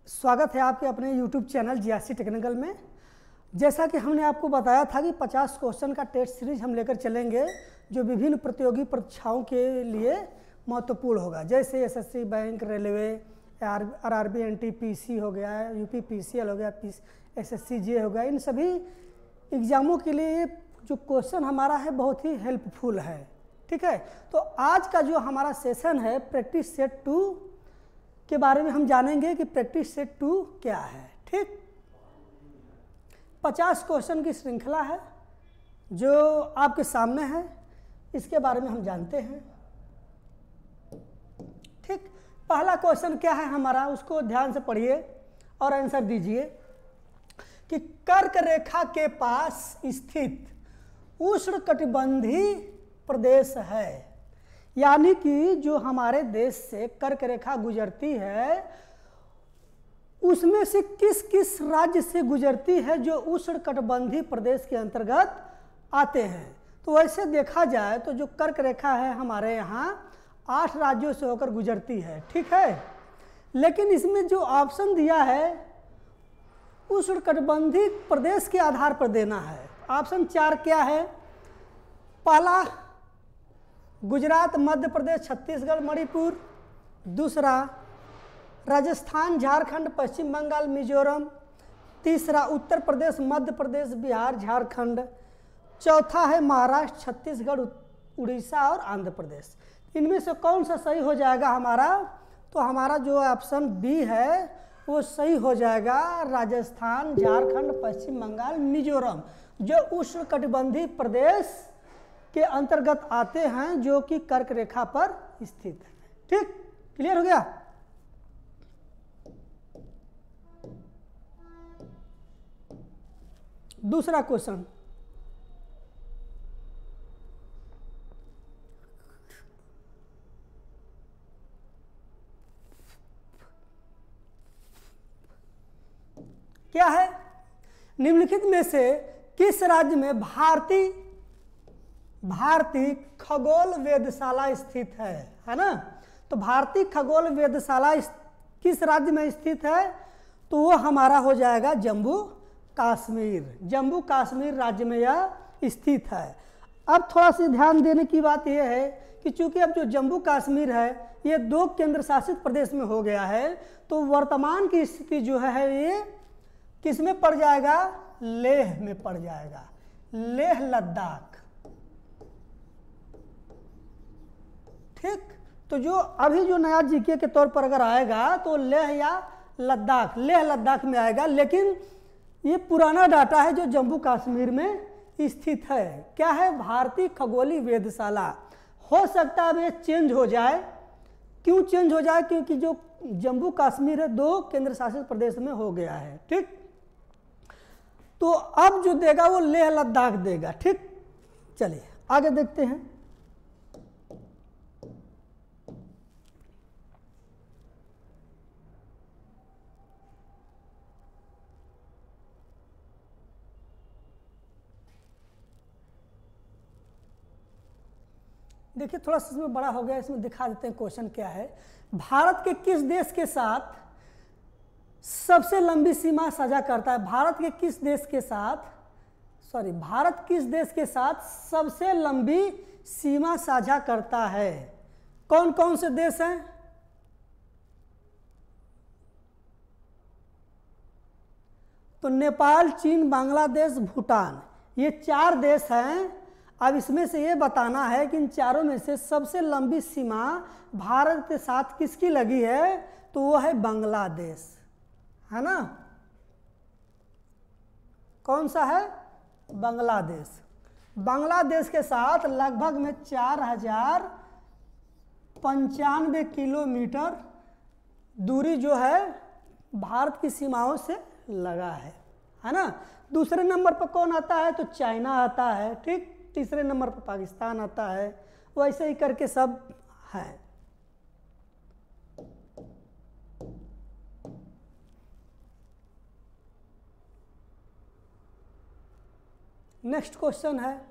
स्वागत है आपके अपने YouTube चैनल जीआरसी टेक्निकल में। जैसा कि हमने आपको बताया था कि 50 क्वेश्चन का टेस्ट सीरीज हम लेकर चलेंगे जो विभिन्न प्रतियोगी परीक्षाओं के लिए महत्वपूर्ण होगा, जैसे SSC, bank, railway, RRB, NTPC हो गया, यूपी पीसीएल हो गया, एसएससी जे हो गया। इन सभी एग्ज़ामों के लिए जो क्वेश्चन हमारा है बहुत ही हेल्पफुल है। ठीक है, तो आज का जो हमारा सेशन है प्रैक्टिस सेट 2 के बारे में हम जानेंगे कि प्रैक्टिस सेट 2 क्या है। ठीक, 50 क्वेश्चन की श्रृंखला है जो आपके सामने है, इसके बारे में हम जानते हैं। ठीक, पहला क्वेश्चन क्या है हमारा, उसको ध्यान से पढ़िए और आंसर दीजिए कि कर्क रेखा के पास स्थित उष्णकटिबंधीय प्रदेश है, यानी कि जो हमारे देश से कर्क रेखा गुजरती है उसमें से किस किस राज्य से गुजरती है जो उष्णकटिबंधीय प्रदेश के अंतर्गत आते हैं। तो वैसे देखा जाए तो जो कर्क रेखा है हमारे यहाँ 8 राज्यों से होकर गुजरती है। ठीक है, लेकिन इसमें जो ऑप्शन दिया है उष्णकटिबंधीय प्रदेश के आधार पर देना है। ऑप्शन 4 क्या है? पहला गुजरात, मध्य प्रदेश, छत्तीसगढ़, मणिपुर। दूसरा राजस्थान, झारखंड, पश्चिम बंगाल, मिजोरम। तीसरा उत्तर प्रदेश, मध्य प्रदेश, बिहार, झारखंड। चौथा है महाराष्ट्र, छत्तीसगढ़, उड़ीसा और आंध्र प्रदेश। इनमें से कौन सा सही हो जाएगा हमारा? तो हमारा जो ऑप्शन बी है वो सही हो जाएगा, राजस्थान, झारखंड, पश्चिम बंगाल, मिजोरम, जो उष्णकटिबंधीय प्रदेश के अंतर्गत आते हैं जो कि कर्क रेखा पर स्थित है। ठीक, क्लियर हो गया? दूसरा क्वेश्चन, क्या है? निम्नलिखित में से किस राज्य में भारतीय खगोल वेधशाला स्थित है ना? तो भारतीय खगोल वेधशाला किस राज्य में स्थित है? तो वो हमारा हो जाएगा जम्मू कश्मीर। जम्मू कश्मीर राज्य में यह स्थित है। अब थोड़ा सा ध्यान देने की बात यह है कि चूंकि अब जो जम्मू कश्मीर है ये 2 केंद्र शासित प्रदेश में हो गया है, तो वर्तमान की स्थिति जो है ये किस में पड़ जाएगा? लेह में पड़ जाएगा, लेह लद्दाख। ठीक, तो जो अभी जो नया जीके के तौर पर अगर आएगा तो लेह या लद्दाख, लेह लद्दाख में आएगा, लेकिन ये पुराना डाटा है जो जम्मू कश्मीर में स्थित है। क्या है? भारतीय खगोलीय वेधशाला। हो सकता है अब ये चेंज हो जाए। क्यों चेंज हो जाए? क्योंकि जो जम्मू कश्मीर है 2 केंद्र शासित प्रदेश में हो गया है। ठीक, तो अब जो देगा वो लेह लद्दाख देगा। ठीक, चलिए आगे देखते हैं। देखिए थोड़ा सा इसमें बड़ा हो गया, इसमें दिखा देते हैं क्वेश्चन क्या है। भारत के किस देश के साथ सबसे लंबी सीमा साझा करता है? भारत के किस देश के साथ, भारत किस देश के साथ सबसे लंबी सीमा साझा करता है? कौन कौन से देश हैं? तो नेपाल, चीन, बांग्लादेश, भूटान, ये 4 देश हैं। अब इसमें से ये बताना है कि इन चारों में से सबसे लंबी सीमा भारत के साथ किसकी लगी है? तो वो है बांग्लादेश, है ना? कौन सा है? बांग्लादेश। बांग्लादेश के साथ लगभग में 4095 किलोमीटर दूरी जो है भारत की सीमाओं से लगा है ना? दूसरे नंबर पर कौन आता है? तो चाइना आता है। ठीक, तीसरे नंबर पर पाकिस्तान आता है। वैसे ही करके सब है। नेक्स्ट क्वेश्चन है,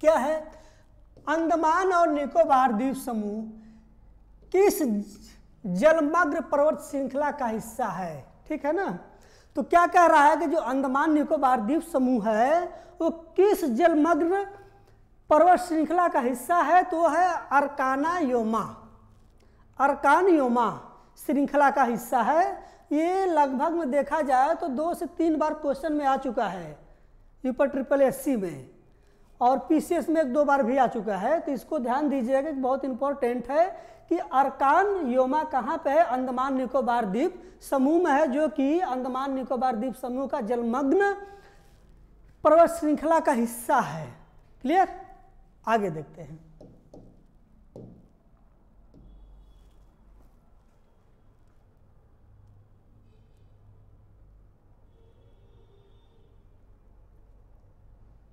क्या है? अंडमान और निकोबार द्वीप समूह किस जलमग्न पर्वत श्रृंखला का हिस्सा है, ठीक है ना। तो क्या कह रहा है कि जो अंडमान निकोबार द्वीप समूह है वो किस जलमग्न पर्वत श्रृंखला का हिस्सा है, तो वो है अर्कानायोमा, अर्कानयोमा श्रृंखला का हिस्सा है। ये लगभग में देखा जाए तो 2 से 3 बार क्वेश्चन में आ चुका है यूपर ट्रिपल एससी में, और पीसीएस में 1-2 बार भी आ चुका है। तो इसको ध्यान दीजिएगा कि बहुत इंपॉर्टेंट है कि अर्कानयोमा कहाँ पे है, अंडमान निकोबार द्वीप समूह में है, जो कि अंडमान निकोबार द्वीप समूह का जलमग्न पर्वत श्रृंखला का हिस्सा है। क्लियर, आगे देखते हैं।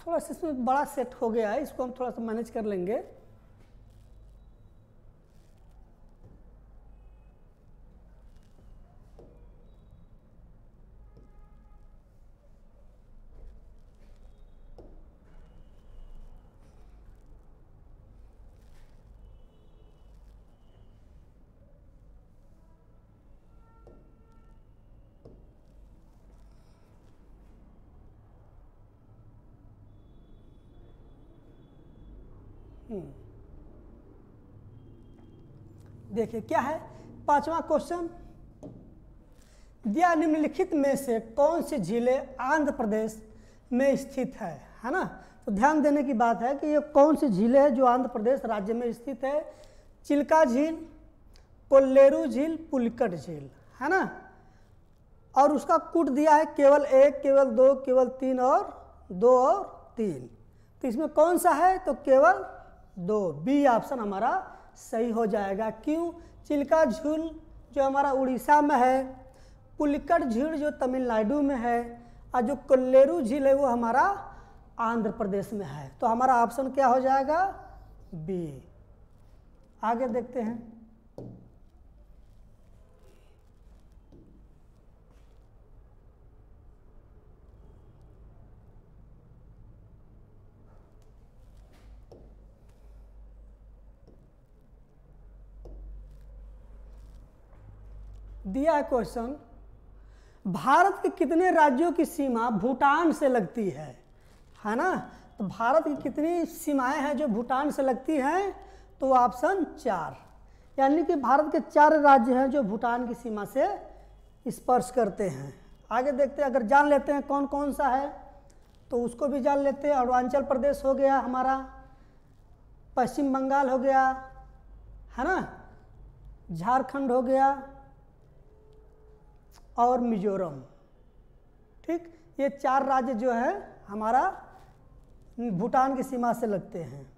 थोड़ा सा इसमें बड़ा सेट हो गया है, इसको हम थोड़ा सा मैनेज कर लेंगे। देखिए क्या है 5वां क्वेश्चन, दिया निम्नलिखित में से कौन सी झीलें आंध्र प्रदेश में स्थित है ना। तो ध्यान देने की बात है कि ये कौन सी झीलें हैं जो आंध्र प्रदेश राज्य में स्थित है। चिल्का झील, कोल्लेरू झील, पुलिकट झील, है ना। और उसका कूट दिया है केवल 1, केवल 2, केवल 3 और 2 और 3। तो इसमें कौन सा है, तो केवल 2, बी ऑप्शन हमारा सही हो जाएगा। क्यों, चिल्का झील जो हमारा उड़ीसा में है, पुलिकट झील जो तमिलनाडु में है, और जो कोल्लेरू झील है वो हमारा आंध्र प्रदेश में है। तो हमारा ऑप्शन क्या हो जाएगा, बी। आगे देखते हैं। दिया है क्वेश्चन, भारत के कितने राज्यों की सीमा भूटान से लगती है ना। तो भारत की कितनी सीमाएं हैं जो भूटान से लगती हैं, तो ऑप्शन 4, यानी कि भारत के 4 राज्य हैं जो भूटान की सीमा से स्पर्श करते हैं। आगे देखते हैं, अगर जान लेते हैं कौन कौन सा है तो उसको भी जान लेते हैं। अरुणाचल प्रदेश हो गया हमारा, पश्चिम बंगाल हो गया, है ना, झारखंड हो गया और मिजोरम। ठीक, ये 4 राज्य जो है हमारा भूटान की सीमा से लगते हैं।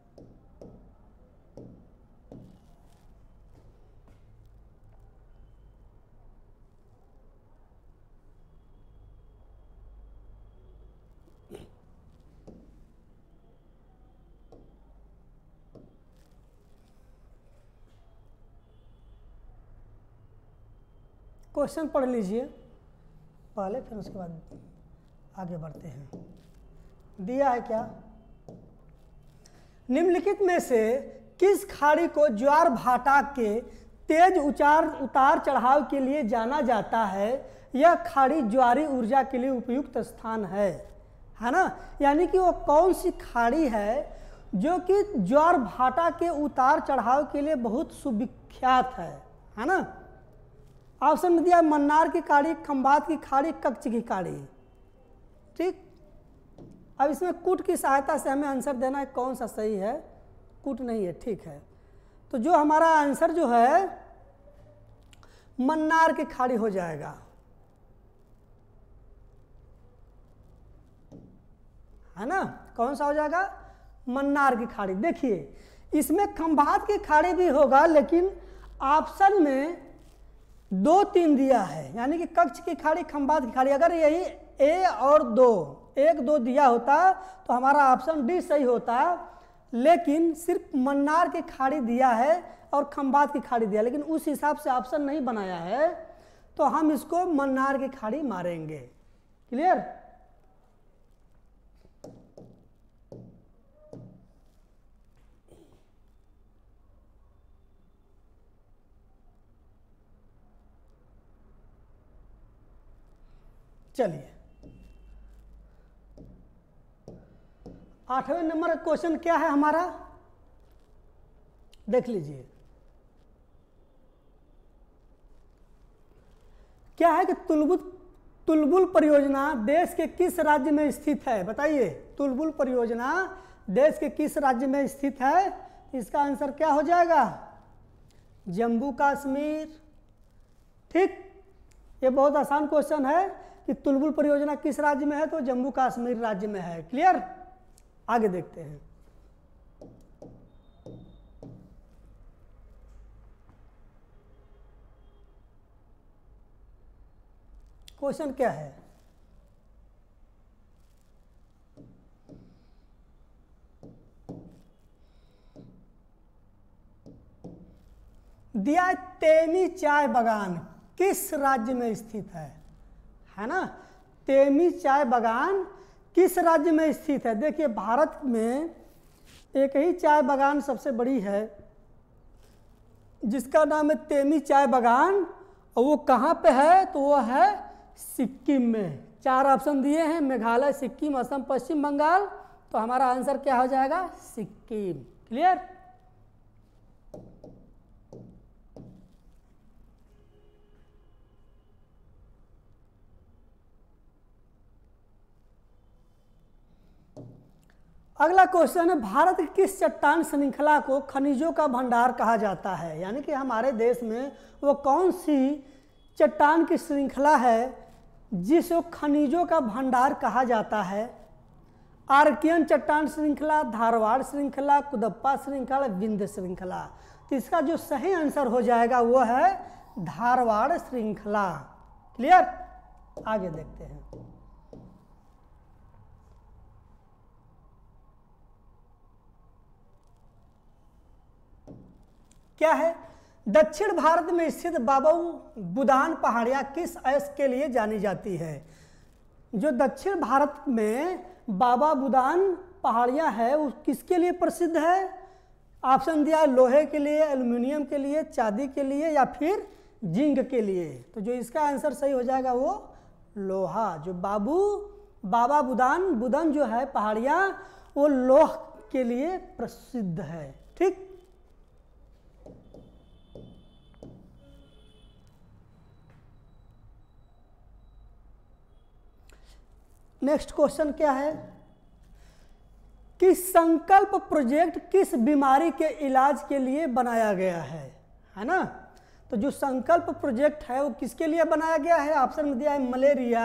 क्वेश्चन पढ़ लीजिए पहले, फिर उसके बाद आगे बढ़ते हैं। दिया है क्या, निम्नलिखित में से किस खाड़ी को ज्वार भाटा के तेज उतार चढ़ाव के लिए जाना जाता है। यह खाड़ी ज्वारी ऊर्जा के लिए उपयुक्त स्थान है ना। यानी कि वो कौन सी खाड़ी है जो कि ज्वार भाटा के उतार चढ़ाव के लिए बहुत सुविख्यात है ना। ऑप्शन में दिया मन्नार की खाड़ी, खंबात की खाड़ी, कच्छ की खाड़ी। ठीक, अब इसमें कूट की सहायता से हमें आंसर देना है कौन सा सही है, कूट नहीं है। ठीक है, तो जो हमारा आंसर जो है मन्नार की खाड़ी हो जाएगा, है ना। कौन सा हो जाएगा, मन्नार की खाड़ी। देखिए इसमें खंबात की खाड़ी भी होगा, लेकिन ऑप्शन में 2-3 दिया है, यानी कि कच्छ की खाड़ी, खंबात की खाड़ी। अगर यही ए और 1-2 दिया होता तो हमारा ऑप्शन डी सही होता, लेकिन सिर्फ मन्नार की खाड़ी दिया है और खंबात की खाड़ी दिया, लेकिन उस हिसाब से ऑप्शन नहीं बनाया है, तो हम इसको मन्नार की खाड़ी मारेंगे। क्लियर, चलिए 8वें नंबर का क्वेश्चन क्या है हमारा, देख लीजिए। क्या है कि तुलबुल परियोजना देश के किस राज्य में स्थित है, बताइए। तुलबुल परियोजना देश के किस राज्य में स्थित है, इसका आंसर क्या हो जाएगा, जम्मू कश्मीर। ठीक, ये बहुत आसान क्वेश्चन है कि तुलबुल परियोजना किस राज्य में है, तो जम्मू कश्मीर राज्य में है। क्लियर, आगे देखते हैं। क्वेश्चन क्या है, दिया तेमी चाय बागान किस राज्य में स्थित है ना। तेमी चाय बागान किस राज्य में स्थित है। देखिए भारत में एक ही चाय बागान सबसे बड़ी है जिसका नाम है तेमी चाय बागान, और वो कहाँ पे है, तो वो है सिक्किम में। 4 ऑप्शन दिए हैं, मेघालय, सिक्किम, असम, पश्चिम बंगाल, तो हमारा आंसर क्या हो जाएगा, सिक्किम। क्लियर, अगला क्वेश्चन है, भारत की किस चट्टान श्रृंखला को खनिजों का भंडार कहा जाता है। यानी कि हमारे देश में वो कौन सी चट्टान की श्रृंखला है जिसे खनिजों का भंडार कहा जाता है। आर्कियन चट्टान श्रृंखला, धारवाड़ श्रृंखला, कुदप्पा श्रृंखला, विंध्य श्रृंखला। तो इसका जो सही आंसर हो जाएगा वो है धारवाड़ श्रृंखला। क्लियर, आगे देखते हैं। क्या है, दक्षिण भारत में स्थित बाबा बुदान पहाड़ियाँ किस अयस्क के लिए जानी जाती है। जो दक्षिण भारत में बाबा बुदान पहाड़ियाँ है वो किसके लिए प्रसिद्ध है। ऑप्शन दिया है लोहे के लिए, एल्युमिनियम के लिए, चांदी के लिए या फिर जिंक के लिए। तो जो इसका आंसर सही हो जाएगा वो लोहा। जो बाबा बुदान जो है पहाड़ियाँ वो लोह के लिए प्रसिद्ध है। ठीक, नेक्स्ट क्वेश्चन क्या है कि संकल्प प्रोजेक्ट किस बीमारी के इलाज के लिए बनाया गया है ना। तो जो संकल्प प्रोजेक्ट है वो किसके लिए बनाया गया है। ऑप्शन में दिया है मलेरिया,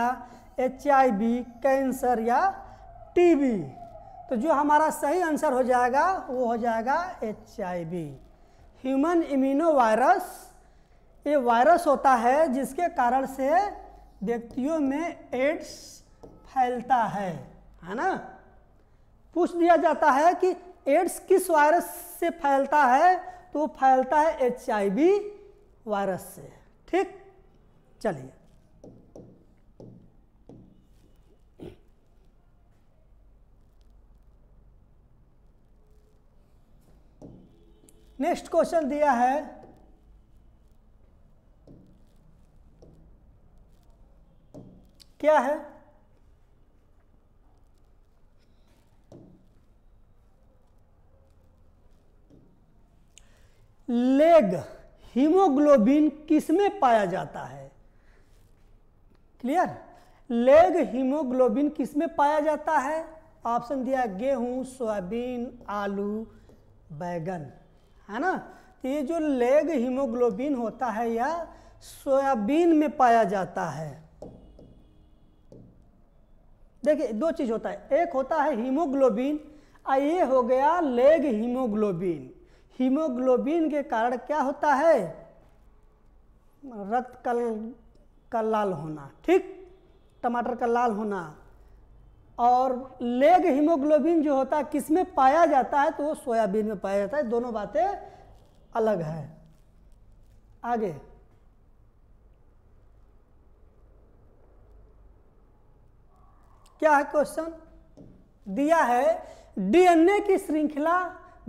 HIV, कैंसर या टीबी। तो जो हमारा सही आंसर हो जाएगा वो हो जाएगा HIV, ह्यूमन इम्यूनो वायरस। ये वायरस होता है जिसके कारण से व्यक्तियों में एड्स फैलता है ना। पूछ दिया जाता है कि एड्स किस वायरस से फैलता है, तो वो फैलता है HIV वायरस से। ठीक, चलिए नेक्स्ट क्वेश्चन दिया है, क्या है, लेग हीमोग्लोबिन किसमें पाया जाता है। क्लियर, लेग हीमोग्लोबिन किसमें पाया जाता है। ऑप्शन दिया गेहूं, सोयाबीन, आलू, बैगन, है ना। तो ये जो लेग हीमोग्लोबिन होता है यह सोयाबीन में पाया जाता है। देखिए दो चीज होता है, एक होता है हीमोग्लोबिन और ये हो गया लेग हीमोग्लोबिन। हीमोग्लोबिन के कारण क्या होता है, रक्त का लाल होना। ठीक, टमाटर का लाल होना। और लेग हीमोग्लोबिन जो होता है किसमें पाया जाता है, तो वो सोयाबीन में पाया जाता है। दोनों बातें अलग है। आगे क्या है क्वेश्चन दिया है, DNA की श्रृंखला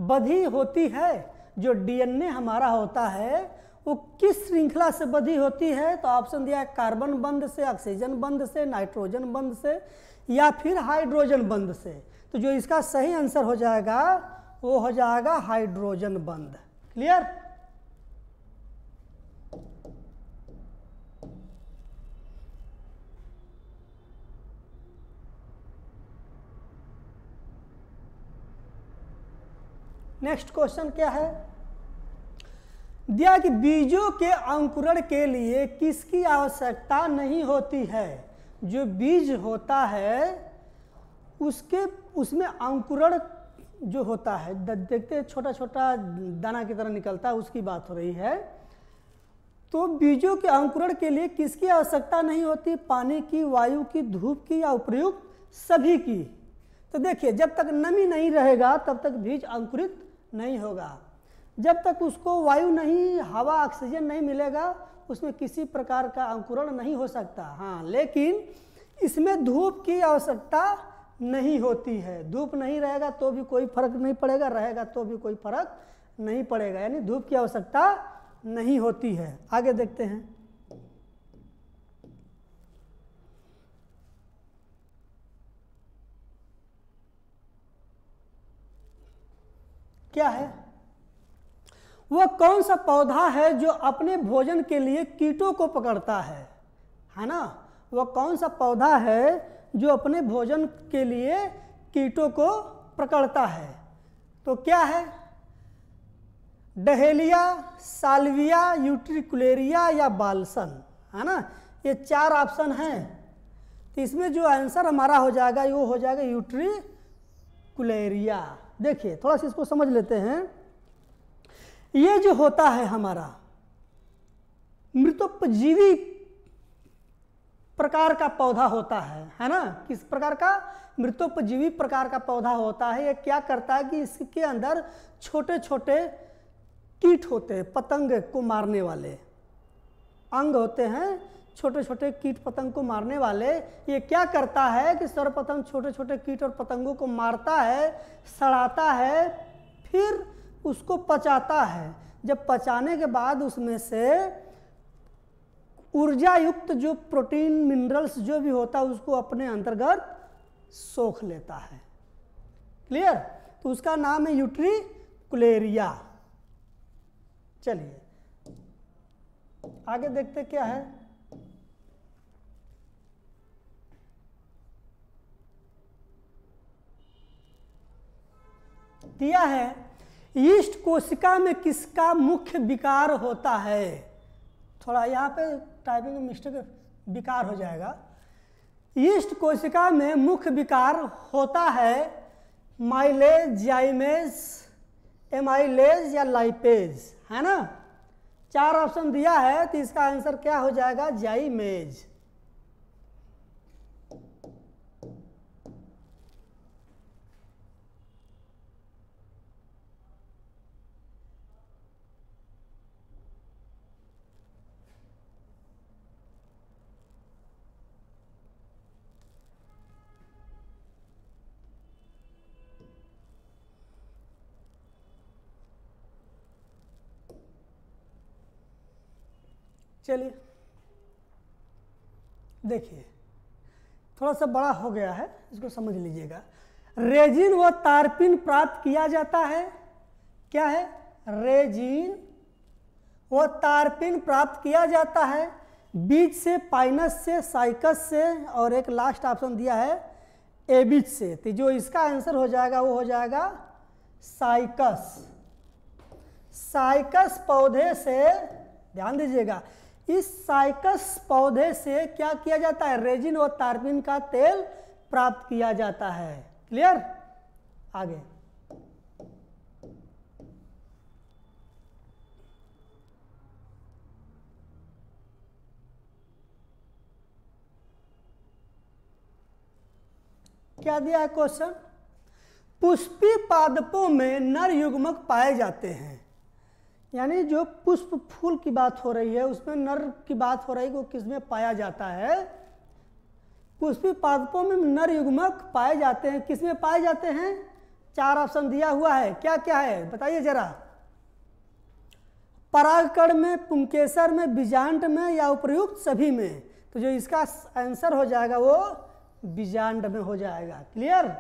बधी होती है। जो DNA हमारा होता है वो किस श्रृंखला से बंधी होती है? तो ऑप्शन दिया है कार्बन बंध से, ऑक्सीजन बंध से, नाइट्रोजन बंध से या फिर हाइड्रोजन बंध से। तो जो इसका सही आंसर हो जाएगा वो हो जाएगा हाइड्रोजन बंध। क्लियर? नेक्स्ट क्वेश्चन क्या है? दिया कि बीजों के अंकुरण के लिए किसकी आवश्यकता नहीं होती है? जो बीज होता है उसमें अंकुरण जो होता है, देखते हैं छोटा छोटा दाना की तरह निकलता है, उसकी बात हो रही है। तो बीजों के अंकुरण के लिए किसकी आवश्यकता नहीं होती? पानी की, वायु की, धूप की या उपयुक्त सभी की। तो देखिए, जब तक नमी नहीं रहेगा तब तक बीज अंकुरित नहीं होगा। जब तक उसको वायु नहीं, हवा, ऑक्सीजन नहीं मिलेगा उसमें किसी प्रकार का अंकुरण नहीं हो सकता। हाँ, लेकिन इसमें धूप की आवश्यकता नहीं होती है। धूप नहीं रहेगा तो भी कोई फर्क नहीं पड़ेगा, रहेगा तो भी कोई फर्क नहीं पड़ेगा, यानी धूप की आवश्यकता नहीं होती है। आगे देखते हैं। क्या है? वह कौन सा पौधा है जो अपने भोजन के लिए कीटों को पकड़ता है ना? वह कौन सा पौधा है जो अपने भोजन के लिए कीटों को पकड़ता है? तो क्या है? डहेलिया, साल्विया, यूट्रिकुलेरिया या बालसन, है ना? ये 4 ऑप्शन हैं। तो इसमें जो आंसर हमारा हो जाएगा वो हो जाएगा यूट्रिकुलेरिया। देखिए, थोड़ा सा इसको समझ लेते हैं। ये जो होता है हमारा मृतोपजीवी प्रकार का पौधा होता है ना? किस प्रकार का? मृतोपजीवी प्रकार का पौधा होता है। ये क्या करता है कि इसके अंदर छोटे छोटे कीट होते हैं, पतंग को मारने वाले अंग होते हैं, छोटे छोटे कीट पतंग को मारने वाले। ये क्या करता है कि सर्वप्रथम छोटे छोटे कीट और पतंगों को मारता है, सड़ाता है, फिर उसको पचाता है। जब पचाने के बाद उसमें से ऊर्जा युक्त जो प्रोटीन, मिनरल्स जो भी होता है उसको अपने अंतर्गत सोख लेता है। क्लियर? तो उसका नाम है यूट्रिकुलेरिया। चलिए आगे देखते क्या है। दिया है यीस्ट कोशिका में किसका मुख्य विकार होता है? थोड़ा यहाँ पे टाइपिंग में मिस्टेक, विकार हो जाएगा। यीस्ट कोशिका में मुख्य विकार होता है माइलेज, जाइमेज, एमाइलेज या लाइपेज, है ना? 4 ऑप्शन दिया है तो इसका आंसर क्या हो जाएगा? जाइमेज। चलिए देखिए, थोड़ा सा बड़ा हो गया है, इसको समझ लीजिएगा। रेजिन व तारपिन प्राप्त किया जाता है। क्या है? रेजिन व तारपिन प्राप्त किया जाता है बीज से, पाइनस से, साइकस से और एक लास्ट ऑप्शन दिया है एबिज से। तो जो इसका आंसर हो जाएगा वो हो जाएगा साइकस। साइकस पौधे से, ध्यान दीजिएगा, इस साइकस पौधे से क्या किया जाता है? रेजिन और तारपिन का तेल प्राप्त किया जाता है। क्लियर? आगे क्या दिया है क्वेश्चन? पुष्पी पादपों में नर युग्मक पाए जाते हैं। यानी जो पुष्प फूल की बात हो रही है उसमें नर की बात हो रही है, वो किसमें पाया जाता है? पुष्पी पादपों में नर युग्मक पाए जाते हैं। किसमें पाए जाते हैं? 4 ऑप्शन दिया हुआ है। क्या क्या है बताइए जरा। परागकण में, पुंकेसर में, बीजांड में या उपयुक्त सभी में? तो जो इसका आंसर हो जाएगा वो बीजांड में हो जाएगा। क्लियर?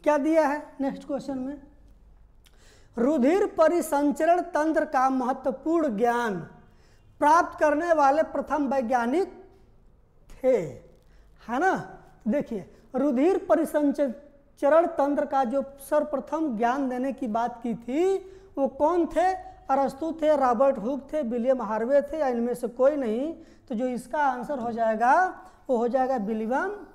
क्या दिया है नेक्स्ट क्वेश्चन में? रुधिर परिसंचरण तंत्र का महत्वपूर्ण ज्ञान प्राप्त करने वाले प्रथम वैज्ञानिक थे, है ना? देखिए, रुधिर परिसंचरण तंत्र का जो सर्वप्रथम ज्ञान देने की बात की थी वो कौन थे? अरस्तु थे, रॉबर्ट हुक थे, विलियम हार्वे थे, या इनमें से कोई नहीं? तो जो इसका आंसर हो जाएगा वो हो जाएगा विलियम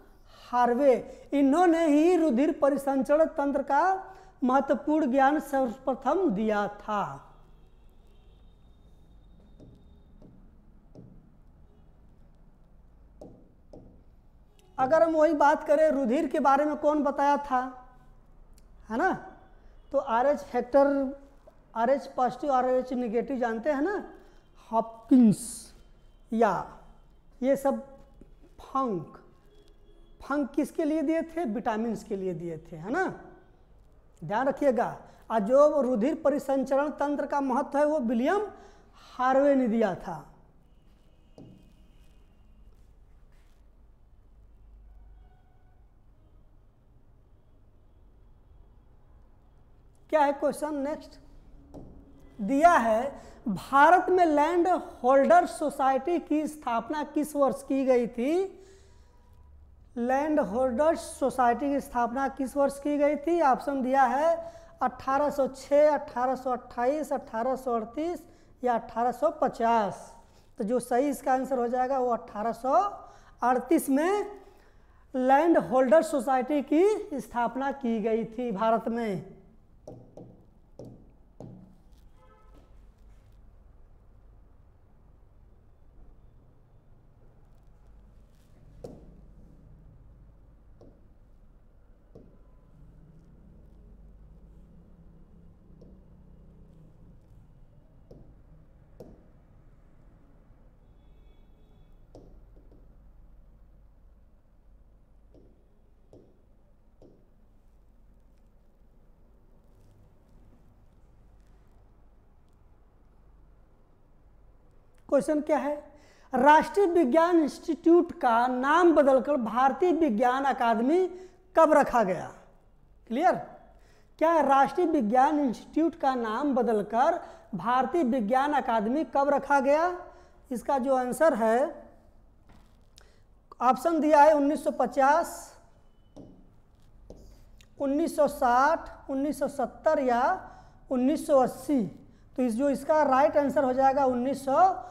हार्वे। इन्होंने ही रुधिर परिसंचरण तंत्र का महत्वपूर्ण ज्ञान सर्वप्रथम दिया था। अगर हम वही बात करें रुधिर के बारे में कौन बताया था, है ना? तो RH factor, RH positive, RH negative जानते हैं ना, हॉपकिंस, या ये सब फंक किसके लिए दिए थे? विटामिन के लिए दिए थे, है ना? ध्यान रखिएगा। और जो रुधिर परिसंचरण तंत्र का महत्व है वो विलियम हार्वे ने दिया था। क्या है क्वेश्चन नेक्स्ट? दिया है भारत में लैंड होल्डर सोसाइटी की स्थापना किस वर्ष की गई थी? लैंड होल्डर्स सोसाइटी की स्थापना किस वर्ष की गई थी? ऑप्शन दिया है 1806, 1828, 1838 या 1850। तो जो सही इसका आंसर हो जाएगा वो 1838 में लैंड होल्डर सोसाइटी की स्थापना की गई थी भारत में। क्वेश्चन क्या है? राष्ट्रीय विज्ञान इंस्टीट्यूट का नाम बदलकर भारतीय विज्ञान अकादमी कब रखा गया? क्लियर? क्या राष्ट्रीय विज्ञान इंस्टीट्यूट का नाम बदलकर भारतीय विज्ञान अकादमी कब रखा गया? इसका जो आंसर है ऑप्शन दिया है 1950, 1960, 1970 या 1980। तो इस जो इसका राइट आंसर हो जाएगा 1970।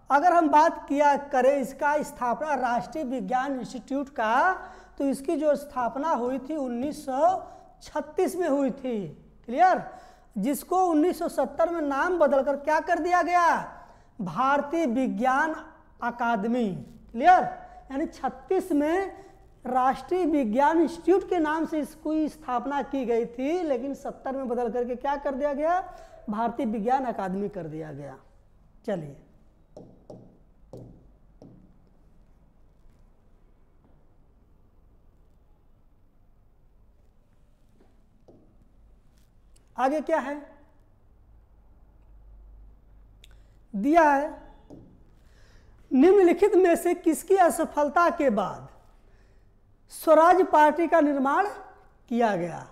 अगर हम बात किया करें इसका स्थापना राष्ट्रीय विज्ञान इंस्टीट्यूट का, तो इसकी जो स्थापना हुई थी 1936 में हुई थी। क्लियर? जिसको 1970 में नाम बदलकर क्या कर दिया गया? भारतीय विज्ञान अकादमी। क्लियर? यानी 36 में राष्ट्रीय विज्ञान इंस्टीट्यूट के नाम से इसकी स्थापना की गई थी, लेकिन 70 में बदल करके क्या कर दिया गया? भारतीय विज्ञान अकादमी कर दिया गया। चलिए आगे क्या है? दिया है निम्नलिखित में से किसकी असफलता के बाद स्वराज पार्टी का निर्माण किया गया?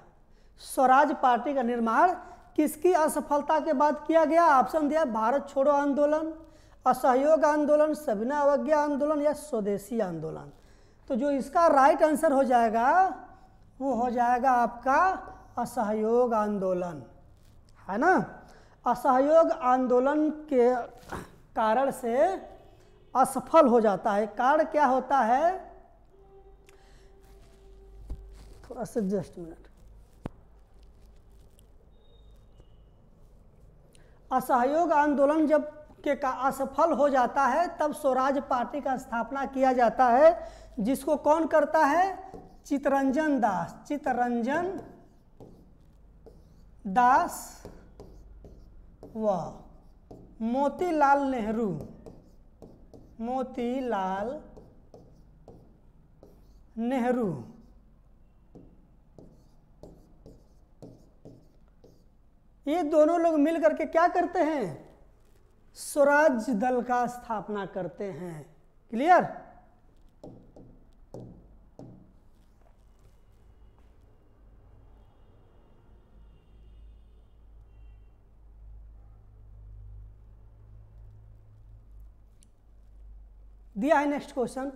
स्वराज पार्टी का निर्माण किसकी असफलता के बाद किया गया? ऑप्शन दिया भारत छोड़ो आंदोलन, असहयोग आंदोलन, सविनय अवज्ञा आंदोलन या स्वदेशी आंदोलन। तो जो इसका राइट आंसर हो जाएगा वो हो जाएगा आपका असहयोग आंदोलन, है ना? असहयोग आंदोलन के कारण से असफल हो जाता है। कारण क्या होता है? थोड़ा सा जस्ट मिनट। असहयोग आंदोलन जब के का असफल हो जाता है तब स्वराज पार्टी का स्थापना किया जाता है, जिसको कौन करता है? चित्तरंजन दास। चित्तरंजन दास व मोतीलाल नेहरू। मोतीलाल नेहरू ये दोनों लोग मिल करके क्या करते हैं? स्वराज दल का स्थापना करते हैं। क्लियर? दिया है नेक्स्ट क्वेश्चन।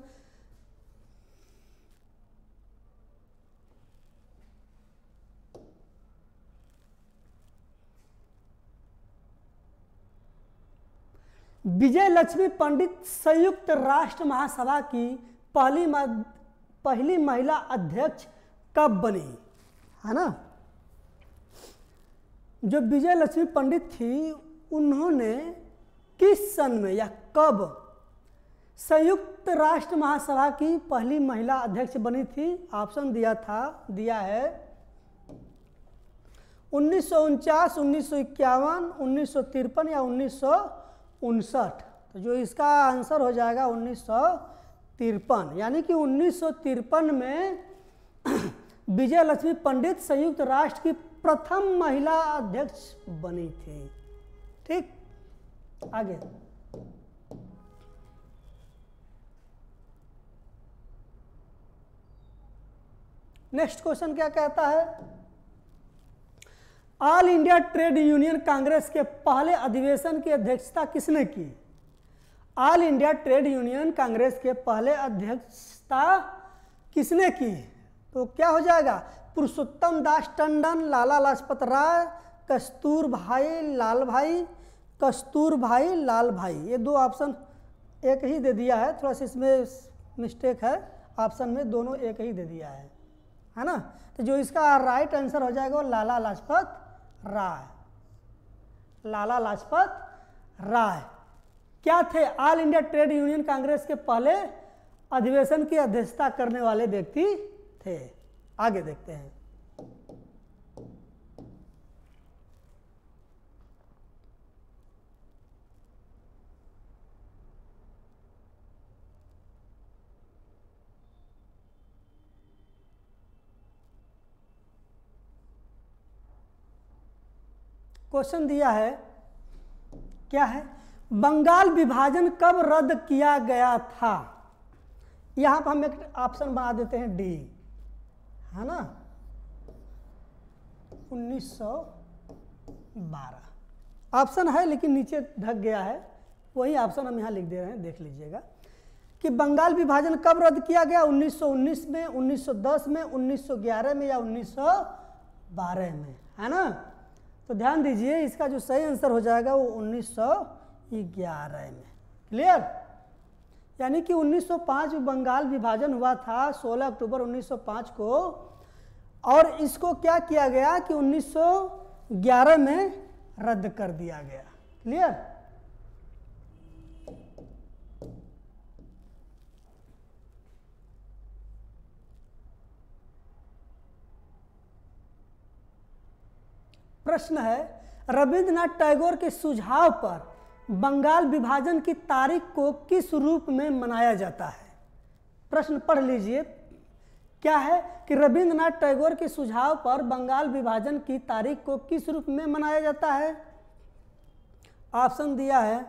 विजय लक्ष्मी पंडित संयुक्त राष्ट्र महासभा की पहली महिला अध्यक्ष कब बनी? है ना? जो विजय लक्ष्मी पंडित थी उन्होंने किस सन में या कब संयुक्त राष्ट्र महासभा की पहली महिला अध्यक्ष बनी थी? ऑप्शन दिया है 1949, 1951, 1953 या 1959। तो जो इसका आंसर हो जाएगा 1953। यानी कि 1953 में विजय लक्ष्मी पंडित संयुक्त राष्ट्र की प्रथम महिला अध्यक्ष बनी थी। ठीक, आगे। नेक्स्ट क्वेश्चन क्या कहता है? All India trade union Congress के पहले अधिवेशन की अध्यक्षता किसने की? All India trade union Congress के पहले अध्यक्षता किसने की? तो क्या हो जाएगा? पुरुषोत्तम दास टंडन, लाला लाजपत राय, कस्तूरभाई लाल भाई। ये दो ऑप्शन एक ही दे दिया है, थोड़ा सा इसमें मिस्टेक है, ऑप्शन में दोनों एक ही दे दिया है ना? तो जो इसका राइट आंसर हो जाएगा वो लाला लाजपत राय। लाला लाजपत राय क्या थे? All India trade union Congress के पहले अधिवेशन की अध्यक्षता करने वाले व्यक्ति थे। आगे देखते हैं। क्वेश्चन दिया है, क्या है? बंगाल विभाजन कब रद्द किया गया था? यहां पर हम एक ऑप्शन बना देते हैं डी, है ना? 1912 ऑप्शन है, लेकिन नीचे ढक गया है, वही ऑप्शन हम यहां लिख दे रहे हैं, देख लीजिएगा कि बंगाल विभाजन कब रद्द किया गया? 1919 में, 1910 में, 1911 में या 1912 में, है ना? तो ध्यान दीजिए, इसका जो सही आंसर हो जाएगा वो 1911 में। क्लियर? यानी कि 1905 में बंगाल विभाजन हुआ था 16 अक्टूबर 1905 को, और इसको क्या किया गया कि 1911 में रद्द कर दिया गया। क्लियर? प्रश्न है, रविंद्रनाथ टैगोर के सुझाव पर बंगाल विभाजन की तारीख को किस रूप में मनाया जाता है? प्रश्न पढ़ लीजिए। क्या है कि रविंद्रनाथ टैगोर के सुझाव पर बंगाल विभाजन की तारीख को किस रूप में मनाया जाता है? ऑप्शन दिया है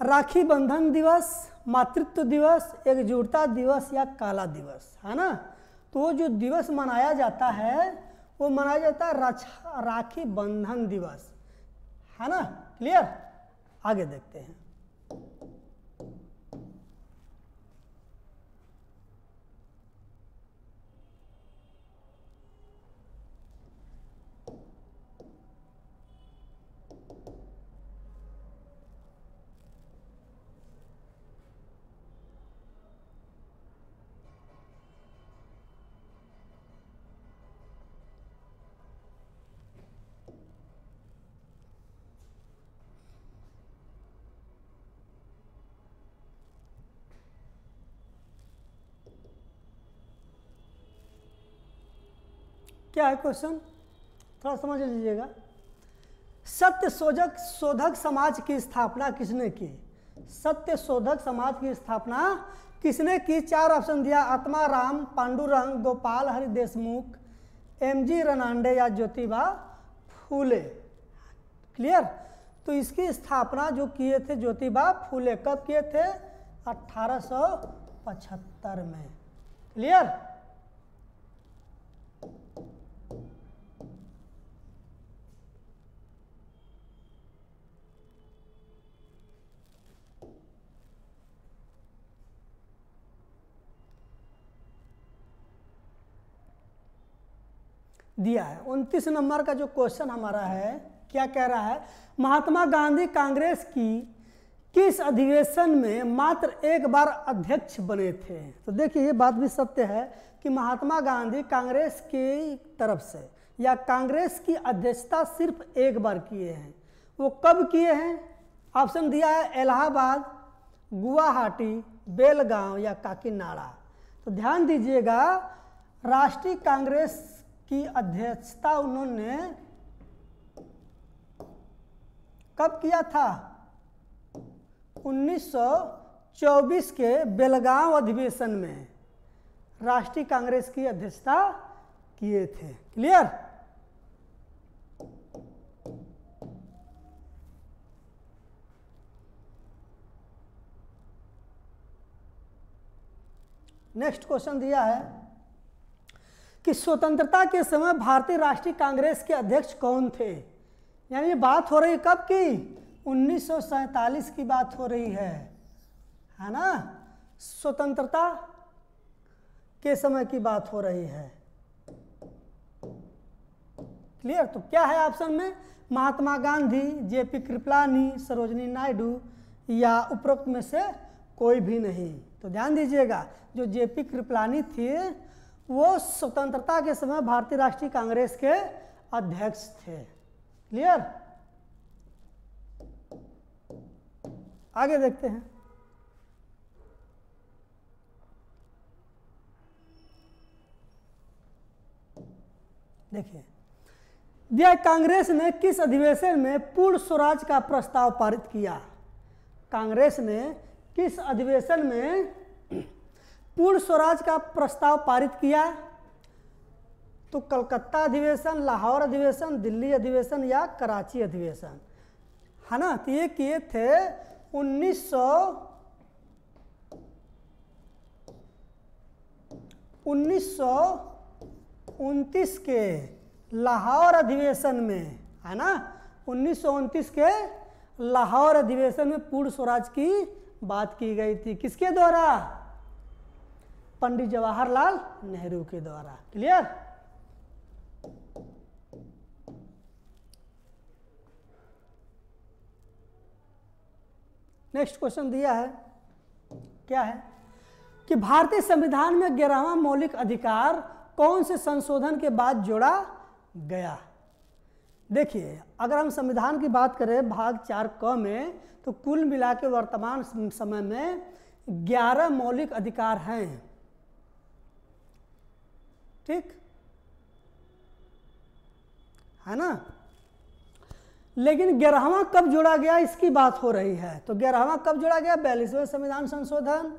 राखी बंधन दिवस, मातृत्व दिवस, एकजुटता दिवस या काला दिवस, है ना? तो वो जो दिवस मनाया जाता है वो मनाया जाता है राखी बंधन दिवस, है ना? क्लियर? आगे देखते हैं। क्या है क्वेश्चन, थोड़ा समझ लीजिएगा। सत्य शोधक समाज की स्थापना किसने की? सत्य शोधक समाज की स्थापना किसने की? 4 ऑप्शन दिया, आत्माराम, पांडुरंग, गोपाल हरि देशमुख, एमजी रनांडे या ज्योतिबा फूले। क्लियर? तो इसकी स्थापना जो किए थे ज्योतिबा फूले, कब किए थे? 1875 में। क्लियर? दिया है। 29 नंबर का जो क्वेश्चन हमारा है, क्या कह रहा है? महात्मा गांधी कांग्रेस की किस अधिवेशन में मात्र एक बार अध्यक्ष बने थे? तो देखिए ये बात भी सत्य है कि महात्मा गांधी कांग्रेस की तरफ से या कांग्रेस की अध्यक्षता सिर्फ एक बार किए हैं। वो कब किए हैं? ऑप्शन दिया है इलाहाबाद, गुवाहाटी, बेलगांव या काकीनाडा। तो ध्यान दीजिएगा, राष्ट्रीय कांग्रेस की अध्यक्षता उन्होंने कब किया था? 1924 के बेलगांव अधिवेशन में राष्ट्रीय कांग्रेस की अध्यक्षता किए थे। क्लियर? नेक्स्ट क्वेश्चन दिया है कि स्वतंत्रता के समय भारतीय राष्ट्रीय कांग्रेस के अध्यक्ष कौन थे? यानी ये बात हो रही है कब की? 1947 की बात हो रही है ना? स्वतंत्रता के समय की बात हो रही है। क्लियर? तो क्या है ऑप्शन में? महात्मा गांधी, जेपी कृपलानी, सरोजिनी नायडू या उपरोक्त में से कोई भी नहीं। तो ध्यान दीजिएगा, जो जेपी कृपलानी थे वो स्वतंत्रता के समय भारतीय राष्ट्रीय कांग्रेस के अध्यक्ष थे। क्लियर? आगे देखते हैं। देखिए दिया, कांग्रेस ने किस अधिवेशन में पूर्ण स्वराज का प्रस्ताव पारित किया? कांग्रेस ने किस अधिवेशन में पूर्ण स्वराज का प्रस्ताव पारित किया? तो कलकत्ता अधिवेशन, लाहौर अधिवेशन, दिल्ली अधिवेशन या कराची अधिवेशन, है ना? तो ये किए थे 1929 के लाहौर अधिवेशन में, है ना? 1929 के लाहौर अधिवेशन में पूर्ण स्वराज की बात की गई थी। किसके द्वारा? पंडित जवाहरलाल नेहरू के द्वारा। क्लियर? नेक्स्ट क्वेश्चन दिया है, क्या है कि भारतीय संविधान में 11वां मौलिक अधिकार कौन से संशोधन के बाद जोड़ा गया? देखिए अगर हम संविधान की बात करें भाग 4 क में, तो कुल मिला के वर्तमान समय में 11 मौलिक अधिकार हैं। ठीक है ना? लेकिन 11वां कब जोड़ा गया इसकी बात हो रही है। तो 11वां कब जोड़ा गया? 42वें संविधान संशोधन,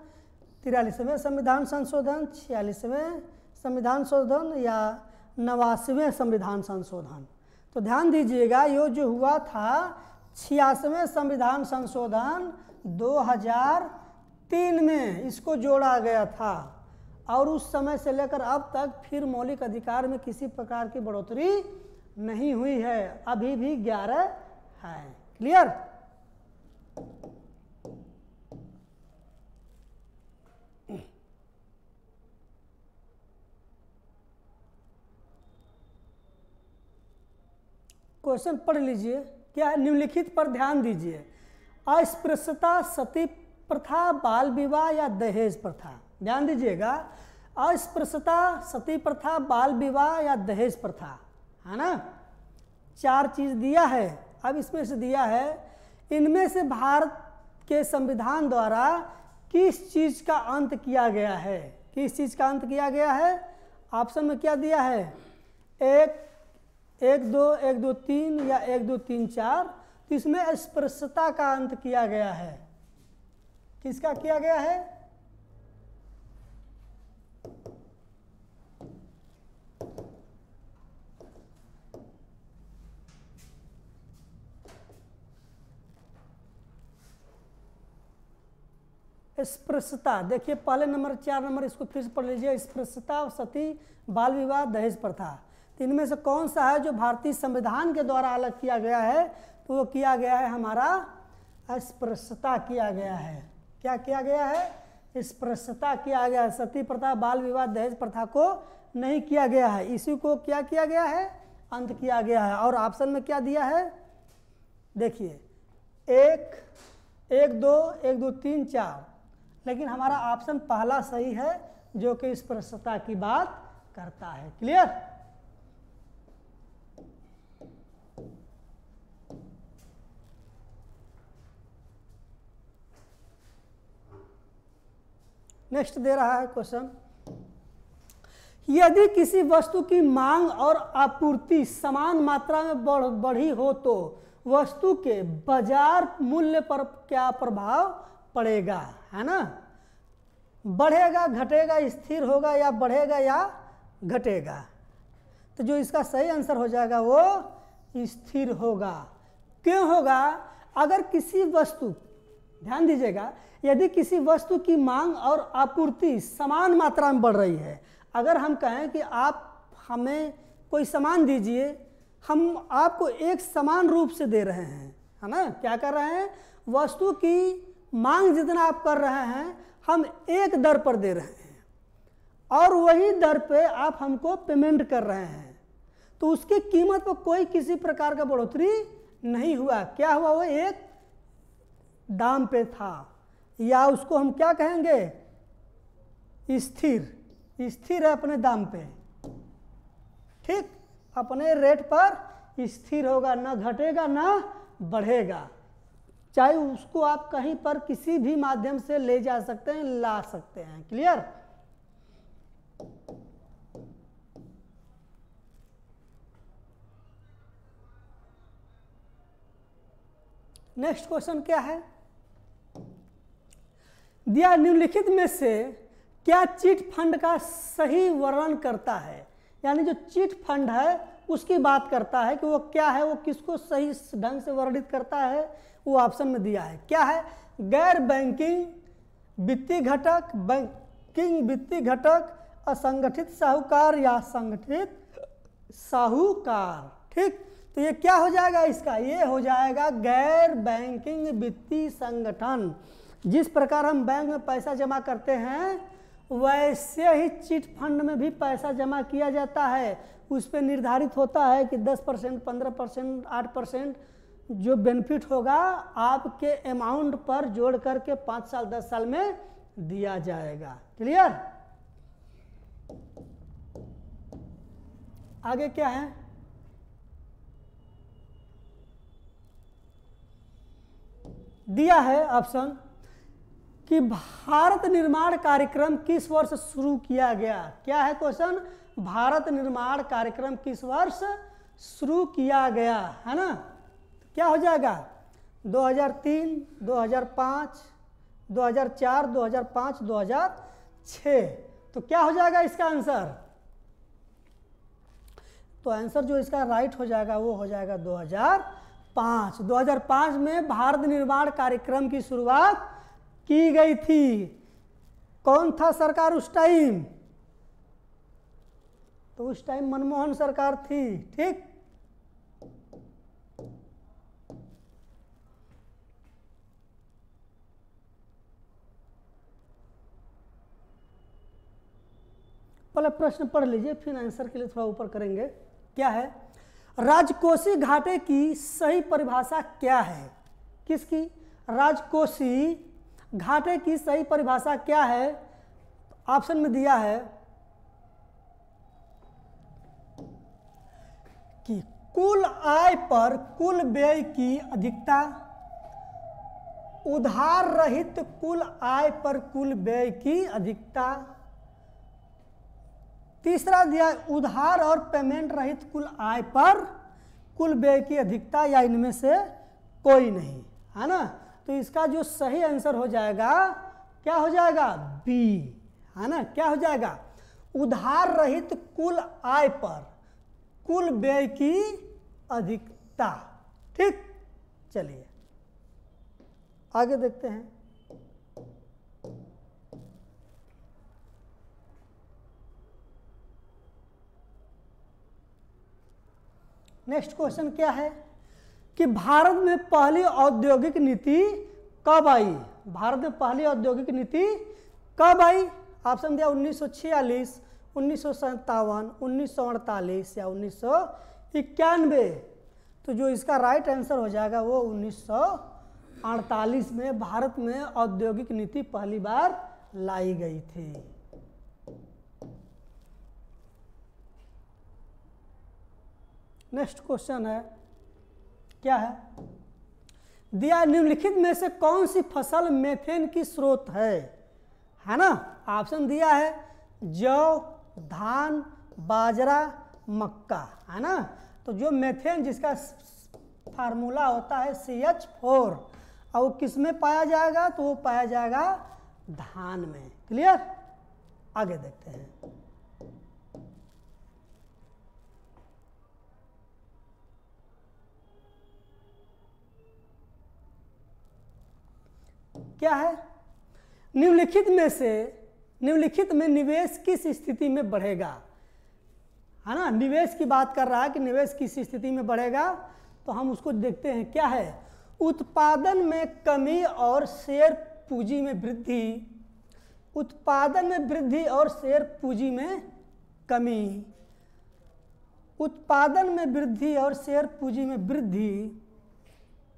43वें संविधान संशोधन, 46वें संविधान संशोधन या 89वें संविधान संशोधन। तो ध्यान दीजिएगा, ये जो हुआ था 86वें संविधान संशोधन 2003 में इसको जोड़ा गया था, और उस समय से लेकर अब तक फिर मौलिक अधिकार में किसी प्रकार की बढ़ोतरी नहीं हुई है, अभी भी 11 है। क्लियर? क्वेश्चन पढ़ लीजिए, क्या है? निम्नलिखित पर ध्यान दीजिए। अस्पृश्यता, सती प्रथा, बाल विवाह या दहेज प्रथा। ध्यान दीजिएगा, अस्पृश्यता, सती प्रथा, बाल विवाह या दहेज प्रथा, है ना? 4 चीज दिया है। अब इसमें से दिया है, इनमें से भारत के संविधान द्वारा किस चीज का अंत किया गया है? किस चीज का अंत किया गया है? ऑप्शन में क्या दिया है? 1 2 1 2 3 या 1 2 3 4, तो इसमें स्पर्शता का अंत किया गया है। किसका किया गया है? स्पृश्यता। देखिए पहले नंबर 4 नंबर इसको फिर से पढ़ लीजिए। स्पृश्यता, सती, बाल विवाह, दहेज प्रथा। तो इनमें से कौन सा है जो भारतीय संविधान के द्वारा अलग किया गया है? तो वो किया गया है हमारा स्पृश्यता किया गया है। क्या किया गया है? स्पृश्यता किया गया है। सती प्रथा, बाल विवाह, दहेज प्रथा को नहीं किया गया है। इसी को क्या किया गया है? अंत किया गया है। और ऑप्शन में क्या दिया है? देखिए 1 2 1 2 3 4, लेकिन हमारा ऑप्शन पहला सही है जो कि स्पृश्यता की बात करता है। क्लियर? नेक्स्ट दे रहा है क्वेश्चन, यदि किसी वस्तु की मांग और आपूर्ति समान मात्रा में बढ़ी हो तो वस्तु के बाजार मूल्य पर क्या प्रभाव पड़ेगा? है ना? बढ़ेगा, घटेगा, स्थिर होगा, या बढ़ेगा या घटेगा? तो जो इसका सही आंसर हो जाएगा वो स्थिर होगा। क्यों होगा? अगर किसी वस्तु, ध्यान दीजिएगा, यदि किसी वस्तु की मांग और आपूर्ति समान मात्रा में बढ़ रही है, अगर हम कहें कि आप हमें कोई सामान दीजिए, हम आपको एक समान रूप से दे रहे हैं, है ना? क्या कर रहे हैं? वस्तु की मांग जितना आप कर रहे हैं हम एक दर पर दे रहे हैं और वही दर पे आप हमको पेमेंट कर रहे हैं, तो उसकी कीमत पर कोई किसी प्रकार का बढ़ोतरी नहीं हुआ। क्या हुआ? वो एक दाम पे था, या उसको हम क्या कहेंगे? स्थिर। स्थिर है अपने दाम पे, ठीक, अपने रेट पर स्थिर होगा, ना घटेगा ना बढ़ेगा। चाहे उसको आप कहीं पर किसी भी माध्यम से ले जा सकते हैं, ला सकते हैं। क्लियर? नेक्स्ट क्वेश्चन क्या है? दिया निम्नलिखित में से क्या चिट फंड का सही वर्णन करता है? यानी जो चिट फंड है उसकी बात करता है कि वो क्या है, वो किसको सही ढंग से वर्णित करता है, वो ऑप्शन में दिया है। क्या है? गैर बैंकिंग वित्तीय घटक, बैंकिंग वित्तीय घटक, असंगठित साहूकार या संगठित साहूकार। ठीक, तो ये क्या हो जाएगा इसका? ये हो जाएगा गैर बैंकिंग वित्तीय संगठन। जिस प्रकार हम बैंक में पैसा जमा करते हैं वैसे ही चिट फंड में भी पैसा जमा किया जाता है। उस पर निर्धारित होता है कि 10%, 15%, 8% जो बेनिफिट होगा आपके अमाउंट पर जोड़ करके 5 साल 10 साल में दिया जाएगा। क्लियर? आगे क्या है? दिया है ऑप्शन कि भारत निर्माण कार्यक्रम किस वर्ष शुरू किया गया। क्या है क्वेश्चन? भारत निर्माण कार्यक्रम किस वर्ष शुरू किया गया, है ना? क्या हो जाएगा? 2003, 2005, 2004, 2005, 2006। तो क्या हो जाएगा इसका आंसर? तो आंसर जो इसका राइट हो जाएगा वो हो जाएगा 2005। 2005 में भारत निर्माण कार्यक्रम की शुरुआत की गई थी। कौन था सरकार उस टाइम? तो उस टाइम मनमोहन सरकार थी। ठीक, पहले प्रश्न पढ़ लीजिए फिर आंसर के लिए थोड़ा ऊपर करेंगे। क्या है? राजकोषीय घाटे की सही परिभाषा क्या है? किसकी? राजकोषीय घाटे की सही परिभाषा क्या है? ऑप्शन में दिया है कि कुल आय पर कुल व्यय की अधिकता, उधार रहित कुल आय पर कुल व्यय की अधिकता, तीसरा दिया उधार और पेमेंट रहित कुल आय पर कुल व्यय की अधिकता या इनमें से कोई नहीं, है ना। तो इसका जो सही आंसर हो जाएगा क्या हो जाएगा, बी, है ना। क्या हो जाएगा, उधार रहित कुल आय पर कुल व्यय की अधिकता। ठीक, चलिए आगे देखते हैं। नेक्स्ट क्वेश्चन क्या है कि भारत में पहली औद्योगिक नीति कब आई। भारत में पहली औद्योगिक नीति कब आई। ऑप्शन दिया 1946, 1957, 1948 या 1991। तो जो इसका राइट आंसर हो जाएगा वो 1948 में भारत में औद्योगिक नीति पहली बार लाई गई थी। नेक्स्ट क्वेश्चन है, क्या है दिया निम्नलिखित में से कौन सी फसल मेथेन की स्रोत है ना। ऑप्शन दिया है जौ, धान, बाजरा, मक्का, है ना। तो जो मेथेन जिसका फार्मूला होता है CH4 और वो किस में पाया जाएगा, तो वो पाया जाएगा धान में। क्लियर, आगे देखते हैं। क्या है, निम्नलिखित में निवेश किस स्थिति में बढ़ेगा, है ना। निवेश की बात कर रहा है कि निवेश किस स्थिति में बढ़ेगा, तो हम उसको देखते हैं। क्या है, उत्पादन में कमी और शेयर पूंजी में वृद्धि। उत्पादन में वृद्धि और शेयर पूंजी में कमी। उत्पादन में वृद्धि और शेयर पूंजी में वृद्धि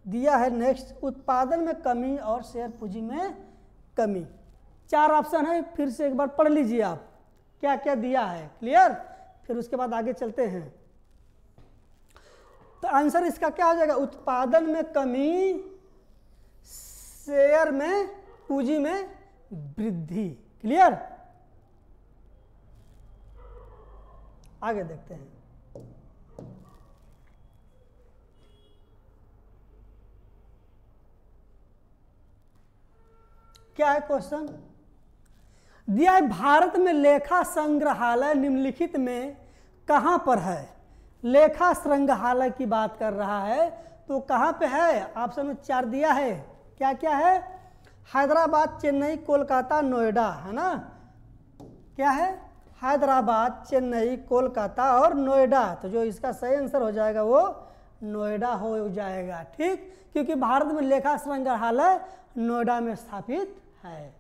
दिया है। नेक्स्ट, उत्पादन में कमी और शेयर पूंजी में कमी। 4 ऑप्शन है, फिर से एक बार पढ़ लीजिए आप क्या क्या दिया है। क्लियर, फिर उसके बाद आगे चलते हैं। तो आंसर इसका क्या हो जाएगा, उत्पादन में कमी, शेयर में पूंजी में वृद्धि। क्लियर, आगे देखते हैं। क्या है क्वेश्चन दिया है, भारत में लेखा संग्रहालय निम्नलिखित में कहां पर है। लेखा संग्रहालय की बात कर रहा है, तो कहां पे है। ऑप्शन में 4 दिया है। क्या क्या है, हैदराबाद, चेन्नई, कोलकाता, नोएडा, है ना। क्या है, हैदराबाद, चेन्नई, कोलकाता और नोएडा। तो जो इसका सही आंसर हो जाएगा वो नोएडा हो जाएगा। ठीक, क्योंकि भारत में लेखा संग्रहालय नोएडा में स्थापित है।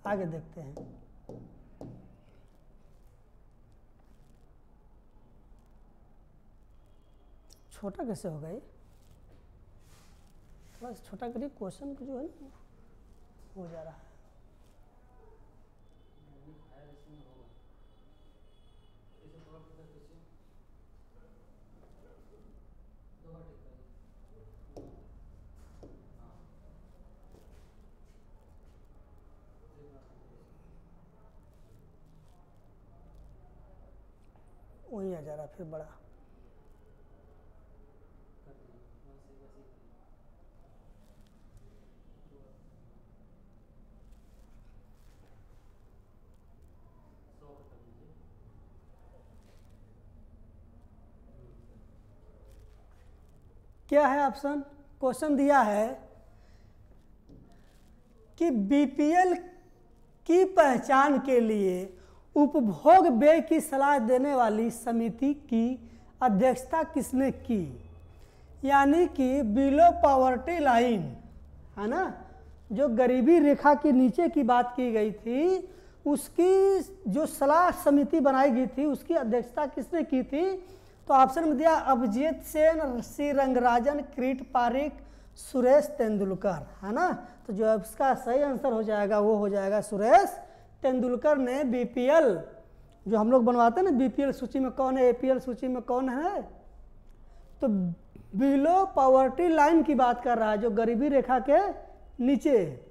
आगे देखते हैं। छोटा कैसे होगा ये, थोड़ा छोटा करिए, क्वेश्चन जो है ना हो जा रहा है। वही आ जा रहा फिर बड़ा। क्या है ऑप्शन, क्वेश्चन दिया है कि बीपीएल की पहचान के लिए उपभोग व्यय की सलाह देने वाली समिति की अध्यक्षता किसने की। यानी कि बिलो पॉवर्टी लाइन, है ना, जो गरीबी रेखा के नीचे की बात की गई थी, उसकी जो सलाह समिति बनाई गई थी उसकी अध्यक्षता किसने की थी। तो ऑप्शन में दिया अभिजीत सेन, सी रंगराजन, किरीट पारिक, सुरेश तेंदुलकर, है ना। तो जो इसका सही आंसर हो जाएगा वो हो जाएगा सुरेश तेंदुलकर ने बीपीएल जो हम लोग बनवाते हैं ना, बीपीएल सूची में कौन है, एपीएल सूची में कौन है, तो बिलो पॉवर्टी लाइन की बात कर रहा है, जो गरीबी रेखा के नीचे,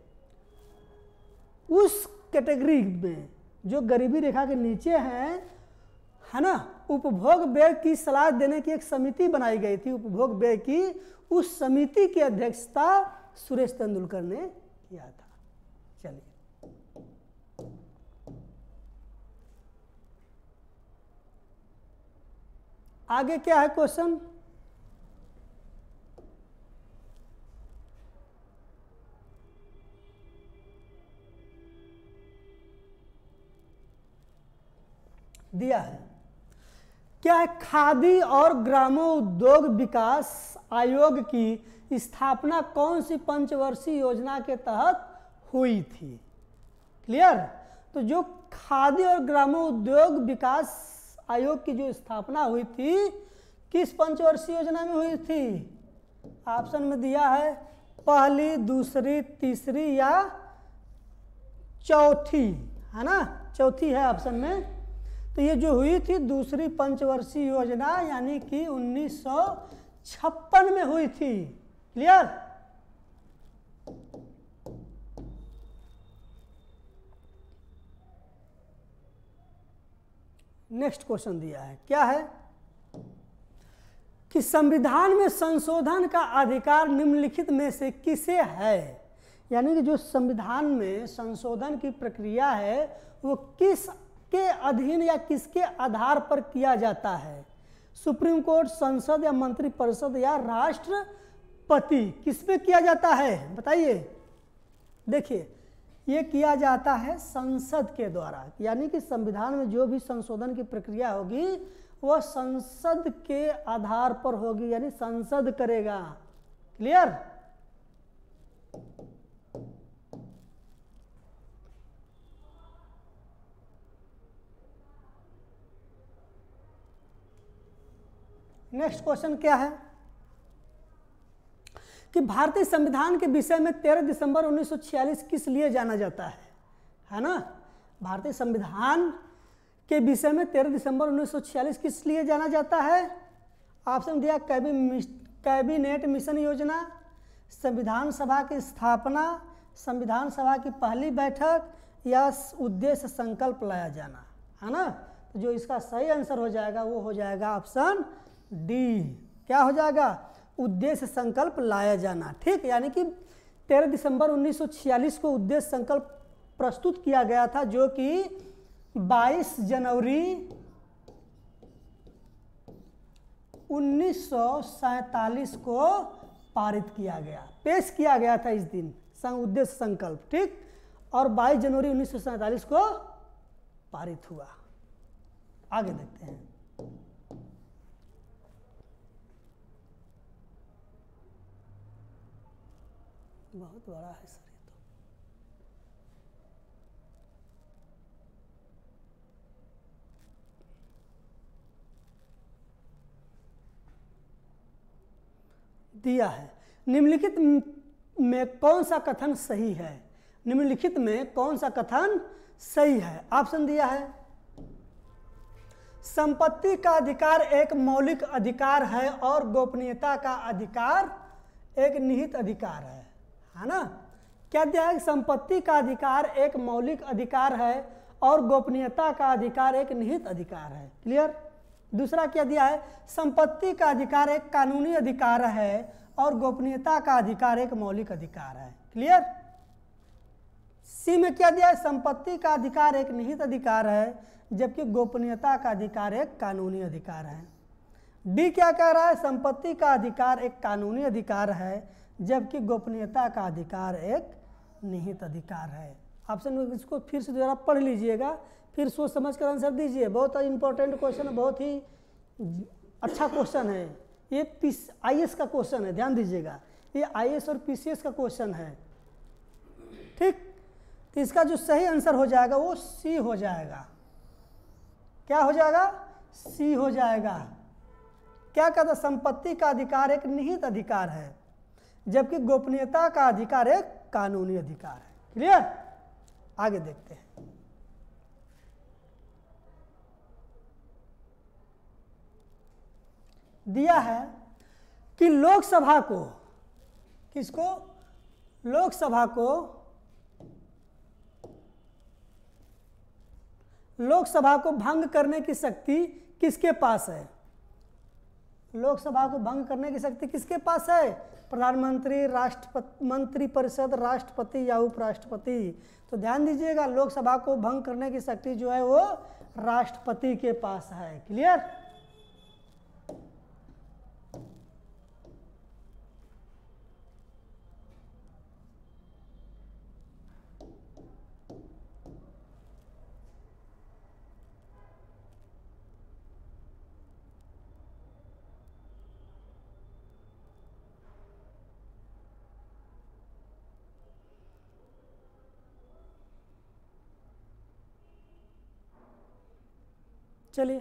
उस कैटेगरी में जो गरीबी रेखा के नीचे हैं, है ना, उपभोग व्यय की सलाह देने की एक समिति बनाई गई थी, उपभोग व्यय की, उस समिति की अध्यक्षता सुरेश तेंदुलकर ने किया था। चलिए आगे क्या है क्वेश्चन? दिया है, क्या है? खादी और ग्रामोद्योग विकास आयोग की स्थापना कौन सी पंचवर्षीय योजना के तहत हुई थी? क्लियर? तो जो खादी और ग्रामोद्योग विकास आयोग की जो स्थापना हुई थी, किस पंचवर्षीय योजना में हुई थी? ऑप्शन में दिया है पहली, दूसरी, तीसरी या चौथी, है ना, चौथी है ऑप्शन में। तो ये जो हुई थी दूसरी पंचवर्षीय योजना, यानी कि 1956 में हुई थी। क्लियर? नेक्स्ट क्वेश्चन दिया है, क्या है कि संविधान में संशोधन का अधिकार निम्नलिखित में से किसे है? यानी कि जो संविधान में संशोधन की प्रक्रिया है वो किस के अधीन या किसके आधार पर किया जाता है? सुप्रीम कोर्ट, संसद या मंत्रिपरिषद या राष्ट्रपति, किस पे किया जाता है बताइए? देखिए ये किया जाता है संसद के द्वारा, यानी कि संविधान में जो भी संशोधन की प्रक्रिया होगी वह संसद के आधार पर होगी, यानी संसद करेगा। क्लियर? नेक्स्ट क्वेश्चन क्या है कि भारतीय संविधान के विषय में 13 दिसंबर 1946 किस लिए जाना जाता है ना? भारतीय संविधान के विषय में 13 दिसंबर 1946 किस लिए जाना जाता है? ऑप्शन दिया कैबिनेट मिशन योजना, संविधान सभा की स्थापना, संविधान सभा की पहली बैठक या उद्देश्य संकल्प लाया जाना, है ना? तो जो इसका सही आंसर हो जाएगा वो हो जाएगा ऑप्शन डी। क्या हो जाएगा? उद्देश्य संकल्प लाया जाना। ठीक, यानी कि 13 दिसंबर 1946 को उद्देश्य संकल्प प्रस्तुत किया गया था, जो कि 22 जनवरी 1947 को पारित किया गया, पेश किया गया था इस दिन उद्देश्य संकल्प। ठीक, और 22 जनवरी 1947 को पारित हुआ। आगे देखते हैं। बहुत बड़ा है सर ये तो। दिया है, निम्नलिखित में कौन सा कथन सही है? निम्नलिखित में कौन सा कथन सही है? ऑप्शन दिया है संपत्ति का अधिकार एक मौलिक अधिकार है और गोपनीयता का अधिकार एक निहित अधिकार है ना? क्या दिया है? संपत्ति का अधिकार एक मौलिक अधिकार है और गोपनीयता का अधिकार एक निहित अधिकार है। क्लियर? दूसरा क्या दिया है? संपत्ति का अधिकार एक कानूनी अधिकार है और गोपनीयता का अधिकार एक मौलिक अधिकार है। क्लियर? सी में क्या दिया है? संपत्ति का अधिकार एक निहित अधिकार है जबकि गोपनीयता का अधिकार एक कानूनी अधिकार है। डी क्या कह रहा है? संपत्ति का अधिकार एक कानूनी अधिकार है जबकि गोपनीयता का अधिकार एक निहित अधिकार है। ऑप्शन में इसको फिर से दोबारा पढ़ लीजिएगा, फिर सोच समझ कर आंसर दीजिए। बहुत इंपॉर्टेंट क्वेश्चन है, बहुत ही अच्छा क्वेश्चन है ये। IAS का क्वेश्चन है, ध्यान दीजिएगा, ये IAS और PCS का क्वेश्चन है। ठीक, तो इसका जो सही आंसर हो जाएगा वो सी हो जाएगा। क्या हो जाएगा? सी हो जाएगा। क्या कहता? संपत्ति का अधिकार एक निहित अधिकार है जबकि गोपनीयता का अधिकार एक कानूनी अधिकार है। क्लियर? आगे देखते हैं। दिया है कि लोकसभा को, किसको? लोकसभा को लोकसभा को भंग करने की शक्ति किसके पास है? लोकसभा को भंग करने की शक्ति किसके पास है? प्रधानमंत्री, राष्ट्रपति, मंत्रिपरिषद, राष्ट्रपति या उपराष्ट्रपति? तो ध्यान दीजिएगा, लोकसभा को भंग करने की शक्ति जो है वो राष्ट्रपति के पास है। क्लियर? चलिए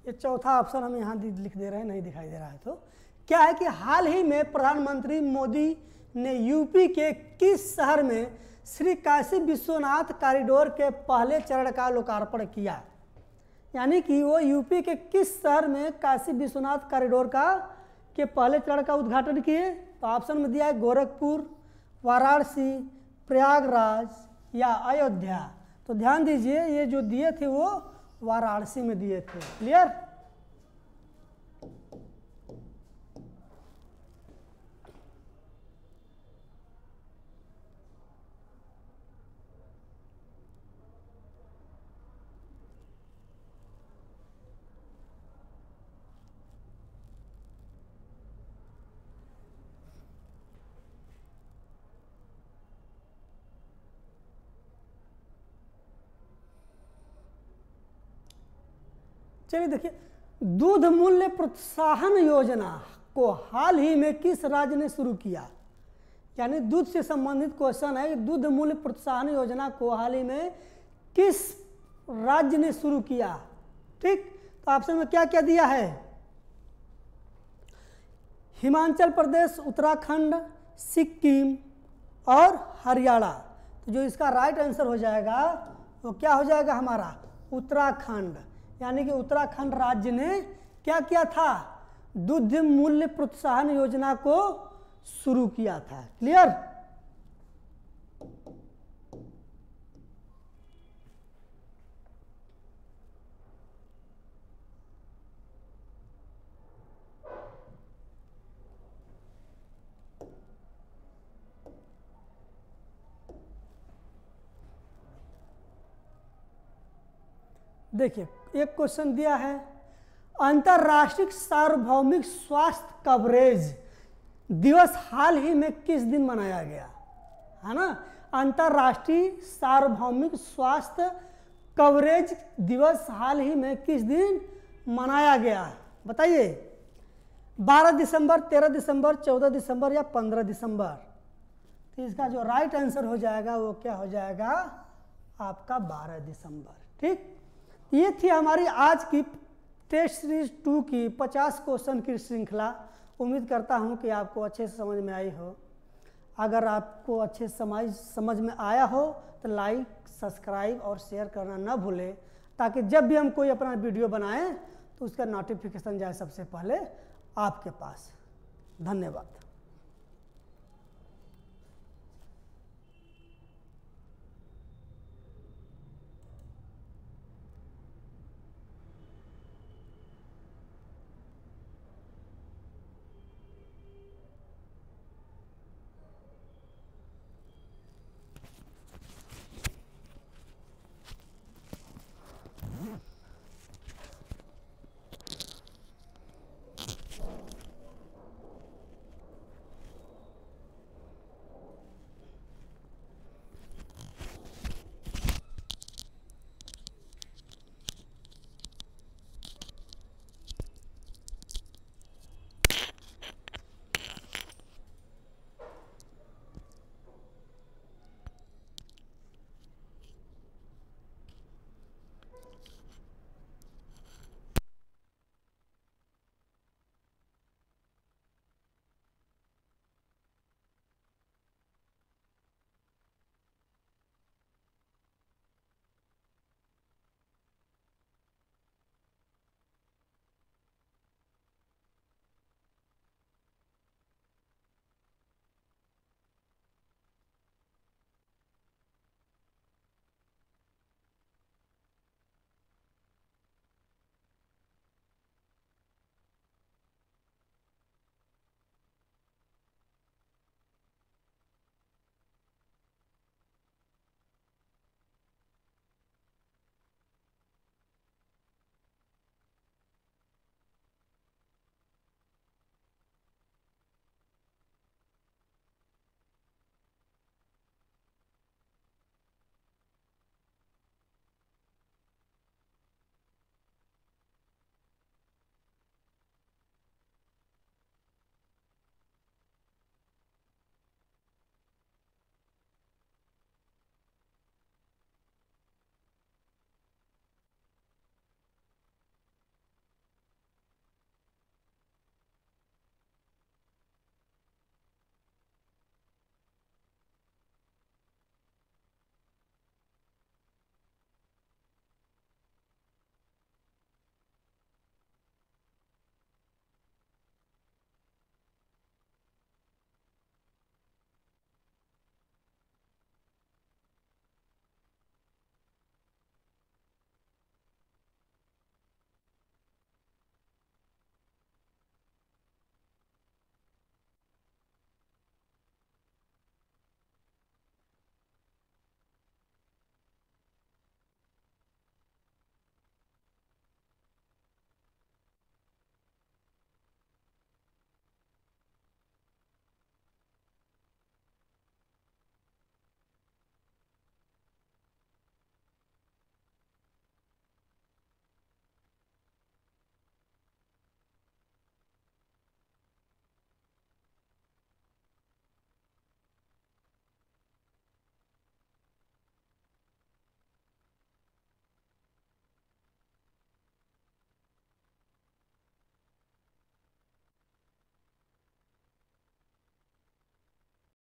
ये चौथा ऑप्शन हम यहाँ लिख दे रहे हैं, नहीं दिखाई दे रहा है। तो क्या है कि हाल ही में प्रधानमंत्री मोदी ने यूपी के किस शहर में श्री काशी विश्वनाथ कॉरिडोर के पहले चरण का लोकार्पण किया? यानी कि वो यूपी के किस शहर में काशी विश्वनाथ कॉरिडोर के पहले चरण का उद्घाटन किए? तो ऑप्शन में दिया है गोरखपुर, वाराणसी, प्रयागराज या अयोध्या। तो ध्यान दीजिए, ये जो दिए थे वो वाराणसी में दिए थे। क्लियर? चलिए देखिए, दूध मूल्य प्रोत्साहन योजना को हाल ही में किस राज्य ने शुरू किया? यानी दूध से संबंधित क्वेश्चन है। दूध मूल्य प्रोत्साहन योजना को हाल ही में किस राज्य ने शुरू किया? ठीक, तो ऑप्शन में क्या क्या दिया है? हिमाचल प्रदेश, उत्तराखंड, सिक्किम और हरियाणा। तो जो इसका राइट आंसर हो जाएगा वो क्या हो जाएगा हमारा? उत्तराखंड। यानी कि उत्तराखंड राज्य ने क्या किया था? दूध मूल्य प्रोत्साहन योजना को शुरू किया था। क्लियर? देखिए, एक क्वेश्चन दिया है, अंतर्राष्ट्रीय सार्वभौमिक स्वास्थ्य कवरेज दिवस हाल ही में किस दिन मनाया गया? है ना, अंतर्राष्ट्रीय सार्वभौमिक स्वास्थ्य कवरेज दिवस हाल ही में किस दिन मनाया गया? बताइए, 12 दिसंबर, 13 दिसंबर, 14 दिसंबर या 15 दिसंबर? तो इसका जो राइट आंसर हो जाएगा वो क्या हो जाएगा? आपका 12 दिसंबर। ठीक, ये थी हमारी आज की टेस्ट सीरीज 2 की 50 क्वेश्चन की श्रृंखला। उम्मीद करता हूँ कि आपको अच्छे से समझ में आई हो। अगर आपको अच्छे समझ में आया हो तो लाइक, सब्सक्राइब और शेयर करना ना भूलें, ताकि जब भी हम कोई अपना वीडियो बनाएं तो उसका नोटिफिकेशन जाए सबसे पहले आपके पास। धन्यवाद।